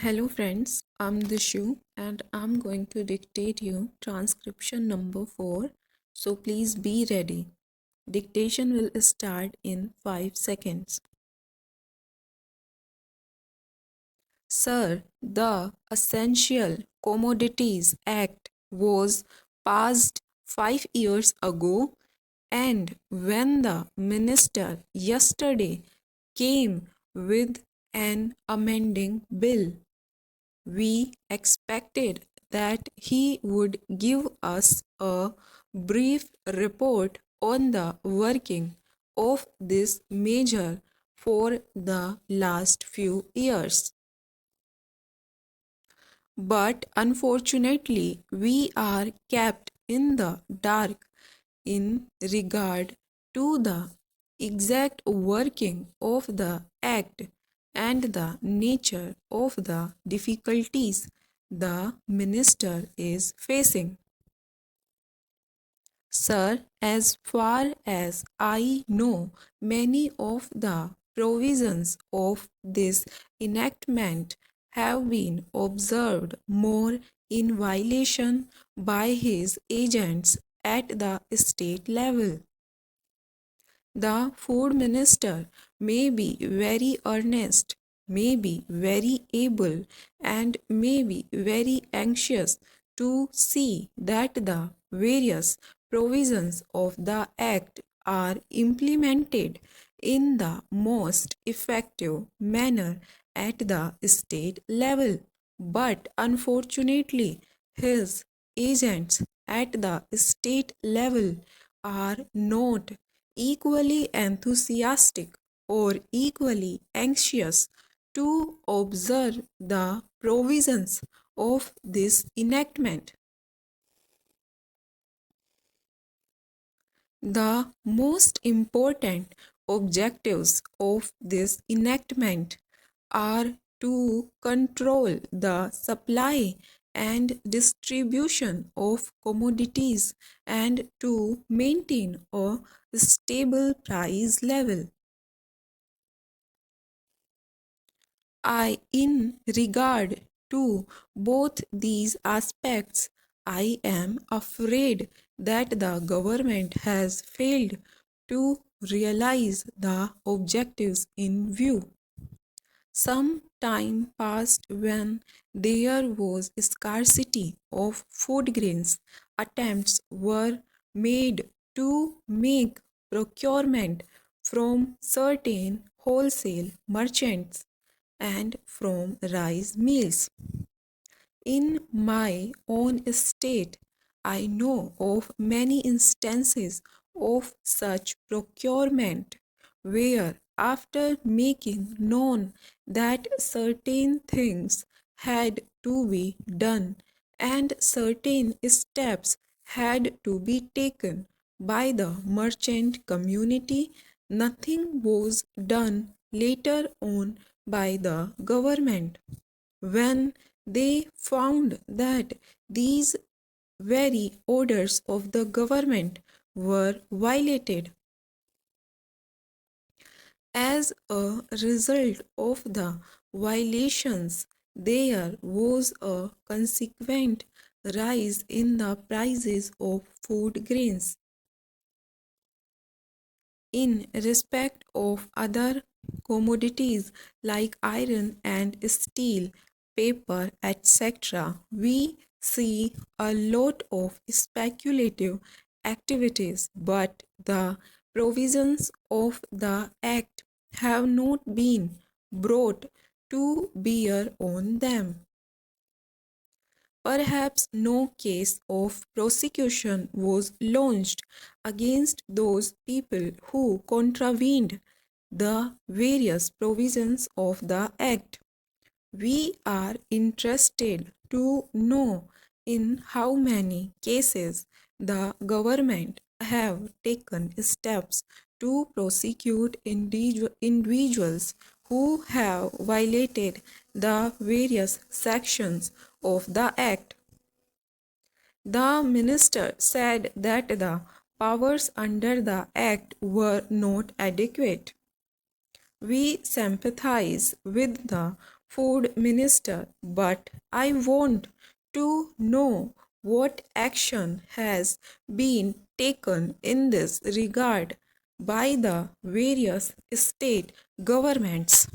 Hello friends, I'm Dishu and I'm going to dictate you transcription number 4. So please be ready. Dictation will start in 5 seconds. Sir, the Essential Commodities Act was passed 5 years ago, and when the minister yesterday came with an amending bill, we expected that he would give us a brief report on the working of this measure for the last few years. But unfortunately, we are kept in the dark in regard to the exact working of the Act and the nature of the difficulties the minister is facing. Sir, as far as I know, many of the provisions of this enactment have been observed more in violation by his agents at the state level. The food minister may be very earnest, may be very able, and may be very anxious to see that the various provisions of the Act are implemented in the most effective manner at the state level. But unfortunately, his agents at the state level are not equally enthusiastic or equally anxious to observe the provisions of this enactment. The most important objectives of this enactment are to control the supply and distribution of commodities and to maintain a stable price level. In regard to both these aspects, I am afraid that the government has failed to realize the objectives in view. Some time passed when there was scarcity of food grains. Attempts were made to make procurement from certain wholesale merchants and from rice mills. In my own state, I know of many instances of such procurement where, after making known that certain things had to be done and certain steps had to be taken by the merchant community, nothing was done later on by the government. When they found that these very orders of the government were violated. As a result of the violations, there was a consequent rise in the prices of food grains. In respect of other commodities like iron and steel, paper, etc., we see a lot of speculative activities, but the provisions of the Act have not been brought to bear on them. Perhaps no case of prosecution was launched against those people who contravened the various provisions of the Act. We are interested to know in how many cases the government have taken steps to prosecute individuals who have violated the various sections of the Act. The minister said that the powers under the Act were not adequate. We sympathize with the Food Minister, but I want to know what action has been taken in this regard by the various state governments.